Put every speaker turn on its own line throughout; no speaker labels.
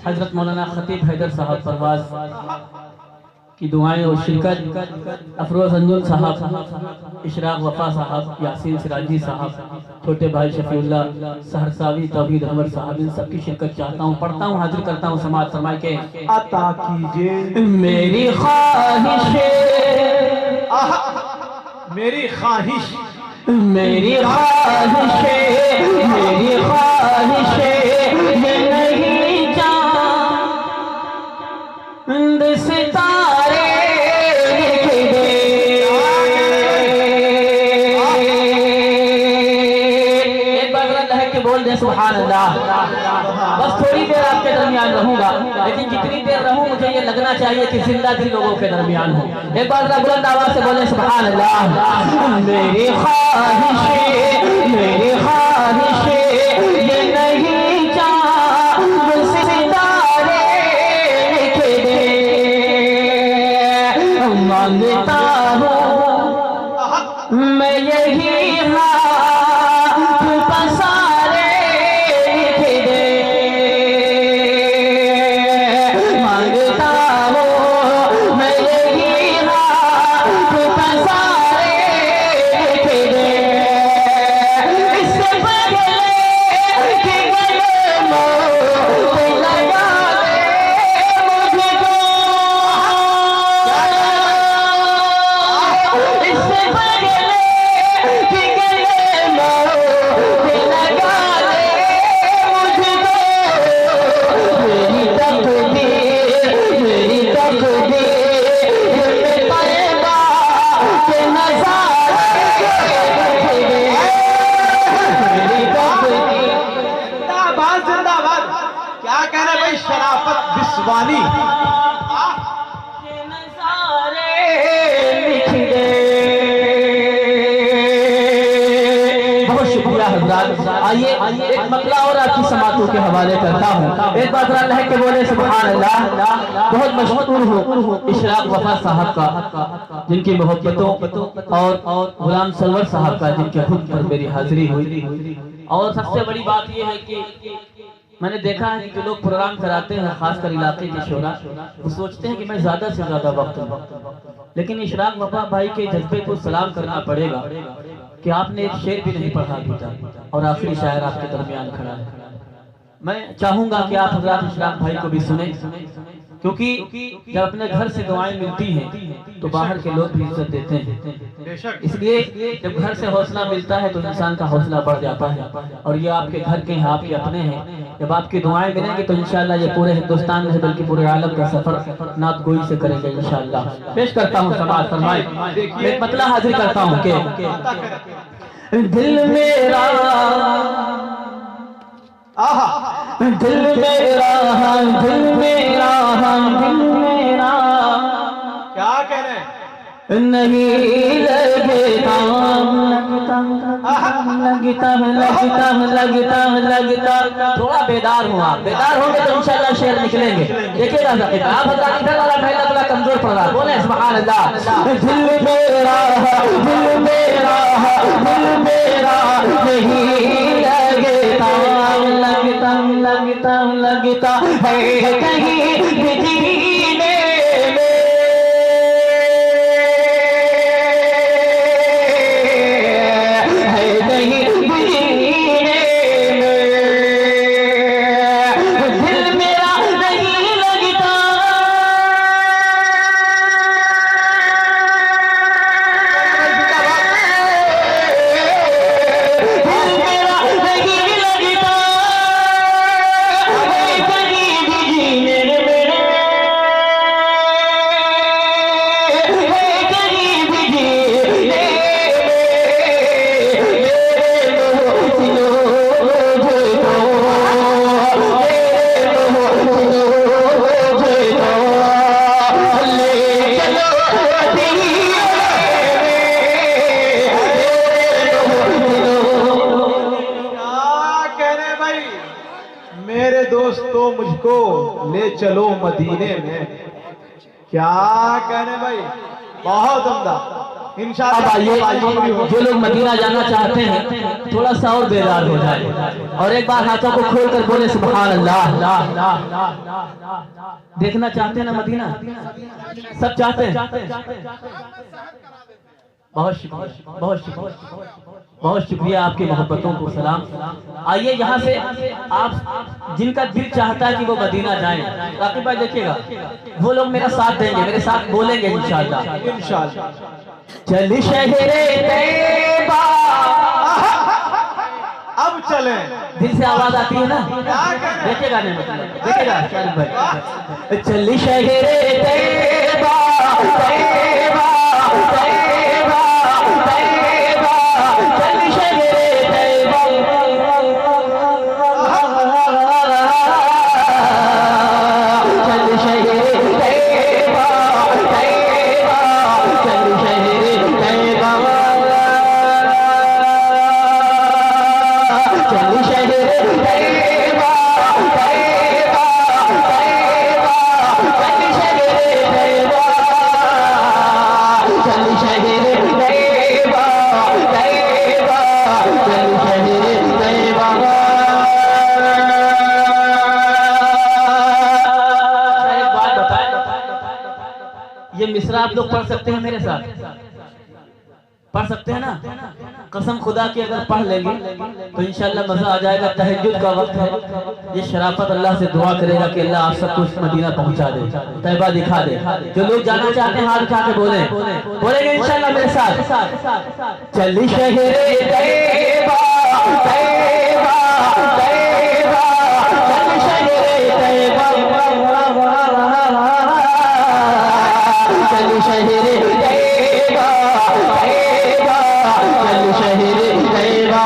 हजरत मौलाना खतीब हैदर साहब परवाज की दुआएं और शिरकत, अफरोज अंजुम साहब, इशराक वफा साहब, यासीन सिराजी साहब, छोटे भाई शफीउल्लाह सहरसावी, तौहीद अनवर साहब, इन सब की शिरकत चाहता हूँ, पढ़ता हूँ, हाजिर करता हूँ। समाज फरमाए के
अता कीजिए
मेरी ख्वाहिश,
मेरी ख्वाहिश,
मेरी ख्वाहिश, मेरी ख्वाहिश ये नहीं चांद सितारे लिख दे, एक बार लहक के बोल दे सुभान अल्लाह। बस थोड़ी देर आपके दरमियान रहूंगा, लेकिन जितनी देर रहूं मुझे ये लगना चाहिए कि जिंदा दिल लोगों के दरमियान हूं। एक बार बुलंद आवाज से बोले सुभान अल्लाह। मेरी ख्वाहिश, मेरी ख्वाहिश ये नहीं चांद सितारे लिख दे, मांगता हूँ मैं यही हाथ पसारे लिख दे, मांगता हूँ मैं यही हाथ पसारे लिख दे, इससे पहले कि गले मोती लगा दे मुझको, इससे पहले कि गले मोती लगा दे मुझको, मेरी तकदीर, मेरी तकदीर में तैबा के नज़ारे लिख दे, मेरी तकदीर।
जिंदाबाद जिंदाबाद। क्या कह रहे भाई शराफत बिस्वानी,
के नज़ारे लिख दे। बहुत शुक्रिया हज़रात। आइए एक मतला और आपकी समातों के हवाले करता हूँ। एक बार अल्लाह के बोले सुभान अल्लाह। बहुत मशहूर हूँ इशराक वफा साहब का, जिनकी मोहब्बतों और गुलाम सलवर साहब का, जिनके हुक्म पर मेरी हाजिरी हुई। और सबसे बड़ी बात यह है कि मैंने देखा है कि जो लोग प्रोग्राम कराते हैं, खासकर इलाके के शोरा, वो सोचते हैं कि मैं ज्यादा से ज्यादा वक्त दूं, लेकिन इशराक वफा भाई के जज्बे को सलाम करना पड़ेगा कि आपने एक शेर भी नहीं पढ़ा अभी तक और आखिरी शायर आपके दरमियान खड़ा है। मैं चाहूंगा कि आप हजरत इशराक भाई को भी सुने, क्योंकि जब अपने घर से दुआएं मिलती हैं तो बाहर के लोग भी इज्जत देते हैं। इसलिए जब घर से हौसला मिलता है तो इंसान का हौसला बढ़ जाता है। और ये आपके घर के हैं, आपके अपने हैं। जब आपकी दुआएं मिलेंगी तो इंशाल्लाह ये पूरे हिंदुस्तान में बल्कि पूरे आलम का सफर नात गोई से करेंगे इंशाल्लाह। पेश करता हूँ समाज फरमाए, एक मतला हाजिर करता हूँ कि दिल मेरा, दिल मेरा, दिल मेरा, दिल मेरा
क्या कह रहे हैं?
नहीं लगता, लगता लगता लगता लगता। थोड़ा बेदार हुआ, बेदार होंगे तो इंशाल्लाह शेर निकलेंगे। देखिएगा आप वाला कमजोर पड़ रहा, बोले सुभान अल्लाह। दिल मेरा, दिल मेरा, दिल मेरा नहीं लगता, लगता लगता लगता है कहीं भी जीने में, है कहीं भी जीने में, दिल मेरा नहीं लगता, दिल मेरा नहीं लगता है कहीं भी जीने में, है कहीं भी जीने
मेरे दोस्तों मुझको ले चलो मदीने में। क्या कहने भाई, बहुत उम्दा। इंशाअल्लाह।
अब आइए, जो लोग मदीना जाना चाहते हैं थोड़ा सा और बेदार हो जाए और एक बार हाथों को खोल कर बोले सुभान अल्लाह। देखना चाहते हैं ना मदीना, सब चाहते हैं। बहुत शुक्रिया, बहुत शुक्रिया आपकी मोहब्बतों को सलाम। आइए यहाँ से आप जिनका दिल चाहता है कि वो मदीना जाएं, राकिब भाई देखिएगा, वो लोग मेरा साथ देंगे, मेरे साथ बोलेंगे इंशाअल्लाह।
इंशाअल्लाह।
चल शहरे तैयबा,
अब चले।
दिल से आवाज आती है ना, देखिएगा नहीं मतलब देखिएगा शारिक भाई। चल शहरे तैयबा तैयबा तैयबा तैयबा, चल शहरे तैयबा, चल शहरे तैयबा तैयबा, चल शहरे तैयबा, चल शहरे तैयबा तैयबा तैयबा, चल शहरे तैयबा, चल शहरे तैयबा तैयबा, चल शहरे तैयबा। एक बात बताएं, ये मिसरा आप लोग पढ़ सकते हैं मेरे साथ, पढ़ सकते हैं ना? कसम खुदा की अगर पढ़ लेंगे तो इंशाल्लाह मजा आ जाएगा। तहज्जुद का वक्त है, ये शराफत अल्लाह से दुआ करेगा कि अल्लाह आप सबको इस मदीना पहुंचा दे, तैयबा दिखा दे। जो लोग जाना चाहते हैं हाथ उठा के बोलेंगे इंशाल्लाह मेरे साथ। चल शहरे तैयबा तैयबा तैयबा, चल शहरे तैयबा, चल शहरे तैयबा तैयबा, चल शहरे तैयबा।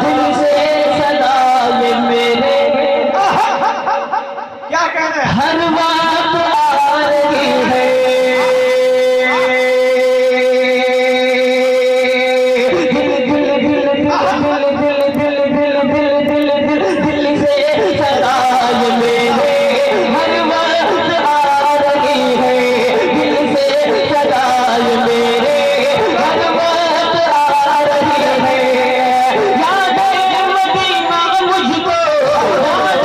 दिल से सदा ये मेरे
क्या कहना है?
हर बात आ रही है, दिल से सदा ये मेरे हर बात आ रही है, दिल से सदा ये मेरे हर बात आ रही है। याद मदीना मुझको, याद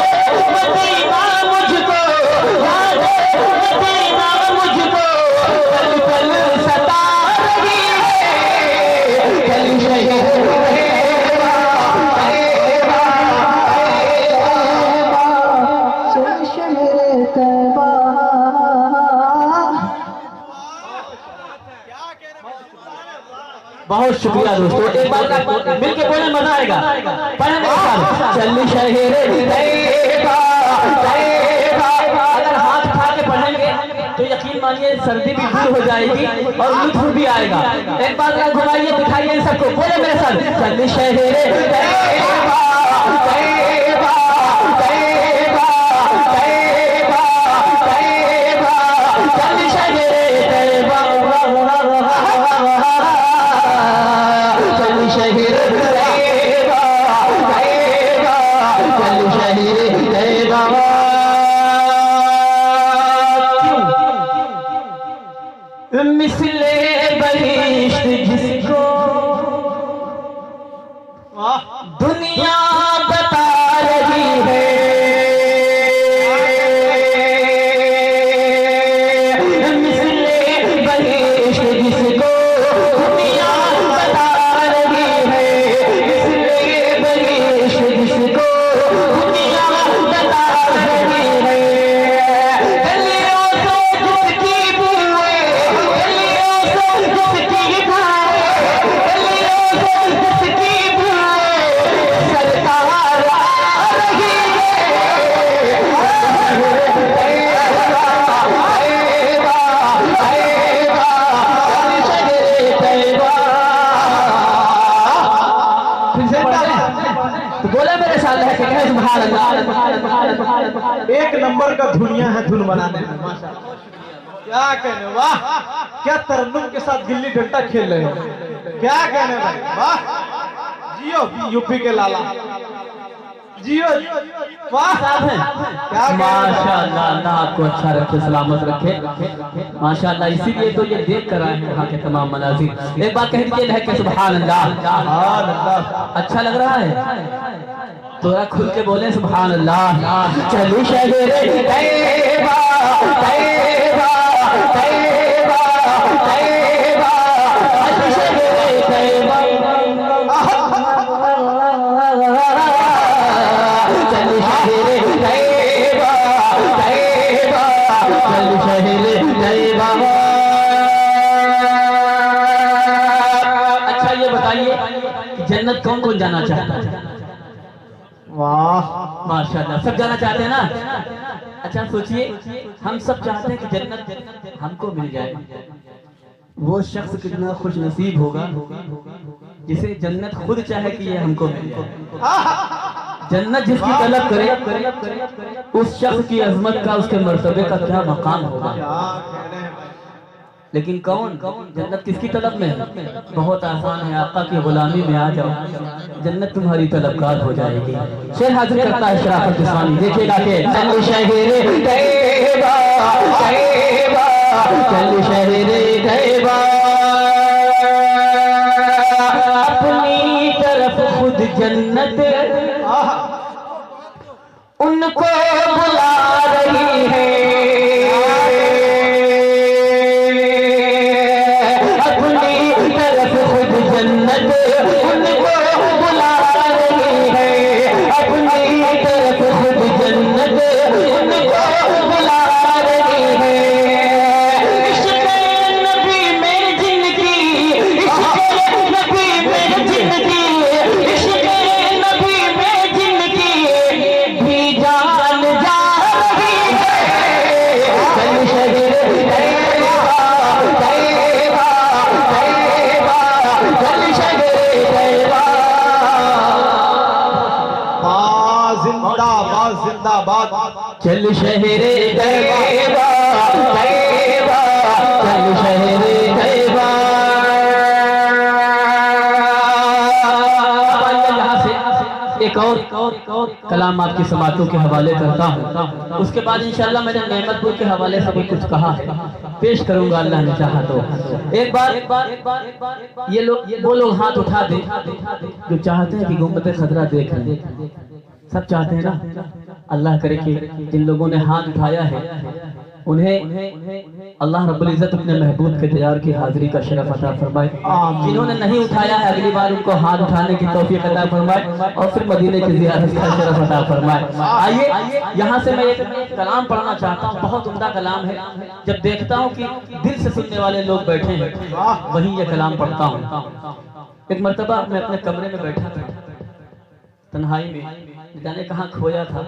मदीना मुझको, याद मदीना मुझको, पल पल सता रही है। चल शहरे तैयबा तैयबा तैयबा, चल शहरे तैयबा। बहुत शुक्रिया दोस्तों, एक बार मिलके बोले मजा आएगा। पढ़े मेरे साथ, चल शहरे तैयबा तैयबा। अगर हाथ उठा के पढ़ेंगे तो यकीन मानिए सर्दी भी दूर हो जाएगी और लुत्फ भी आएगा। एक बार घुमाइए, दिखाइए सबको, बोले मेरे साथ, चल शहरे तैयबा तैयबा तैयबा तैयबा तैयबा, चल शहरे तैयबा, चल शहरे तैयबा तैयबा, चल शहरे तैयबा। मिसले बहिश्त जिसको दुनिया बता रही है, मिसले बहिश्त जिसको दुनिया बता रही है, मिसले बहिश्त जिसको दुनिया बता रही है। गलियों से जिसकी बुए, गलियों से जिसकी बुए, गलियों से जिसकी बुए, सरकार आ रही है। तैयबा तैयबा, चल शहरे तैयबा। फिर से पढ़ते हैं तो बोले मेरे साथ है कि सुभान अल्लाह।
एक नंबर का धुनिया है धुन बनाने में, माशाअल्लाह। क्या कहने, वाह, क्या तरन्नुम के साथ गिल्ली डंडा खेल रहे हो, क्या कहने भाई, वाह, जियो यूपी के लाला। जियो वाह
साहब हैं
क्या
माशाअल्लाह। अल्लाह आपको अच्छा रखे, सलामत रखे माशाअल्लाह। इसीलिए तो ये देख कर आए हैं यहाँ के तमाम मनाजिर। एक बात कह दीजिए लहके सुभान अल्लाह। अच्छा लग रहा है? थोड़ा खुल के बोले सुभान अल्लाह। चलो शहरे तैयबा तैयबा तैयबा तैयबा शहरे तैयबा चलो शहरे तैयबा तैयबा चलो शहरे तैयबा। अच्छा ये बताइए जन्नत कौन कौन जाना चाहता है?
वाह
माशाल्लाह सब जाना चाहते हैं ना? अच्छा सोचिए हम सब चाहते हैं कि जन्नत हमको मिल जाए। वो शख्स कितना खुश नसीब होगा जिसे जन्नत खुद चाहे कि ये हमको मिल जाए। जन्नत जिसकी तलब करे उस शख्स की अजमत का, उसके मर्तबे का क्या मकाम होगा। लेकिन कौन जन्नत किसकी तलब में है? बहुत आसान है, आका की गुलामी में आ जाओ, जन्नत तुम्हारी तलबगार हो जाएगी। शेर हाजिर करता है शराफत इस्लामी, देखिएगा कि चल शहरे तैयबा तैयबा चल शहरे तैयबा अपनी तरफ खुद जन्नत उनको बुला रही है। जन्नत उनको बुला रही है, अपनी तरफ खुद जन्नत उनको बुला रही है। इश्क़ नबी में जिंदगी, इश्क़ नबी में जिंदगी, इश्क़ नबी में जिंदगी भी जान जा रही है। चल शहरे तैयबा तैयबा तैयबा चल शहरे तैयबा।
जिंदाबाद जिंदाबाद।
चल शहरे तैयबा तैयबा चल शहरे तैयबा। यहाँ से एक और कलाम आपकी समातों के हवाले करता हूँ। उसके बाद इंशाअल्लाह मैंने नेमतपुर के हवाले से भी कुछ कहा है, पेश करूंगा अल्लाह ने चाहा तो। एक बार ये लोग वो लोग हाथ उठा दे जो चाहते हैं कि गुम्बद खतरा देख लें। सब चाहते हैं ना? अल्लाह करे कि जिन लोगों ने हाथ उठाया है उन्हें अल्लाह रब्बुल इज्जत अपने महबूब के दीदार की हाजिरी का शरफ अता फरमाए। जिन्होंने नहीं उठाया है अगली बार उनको हाथ उठाने की तौफीक अता फरमाए और फिर मदीने की ज़ियारत का शरफ अता फरमाए। आइए यहाँ से मैं एक कलाम पढ़ना चाहता हूँ, बहुत उम्दा कलाम है। जब देखता हूँ कि दिल से सुनने वाले लोग बैठे हैं वहीं ये कलाम पढ़ता हूँ। एक मर्तबा मैं अपने कमरे में बैठा था तन्हाई में, जाने कहाँ खोया था।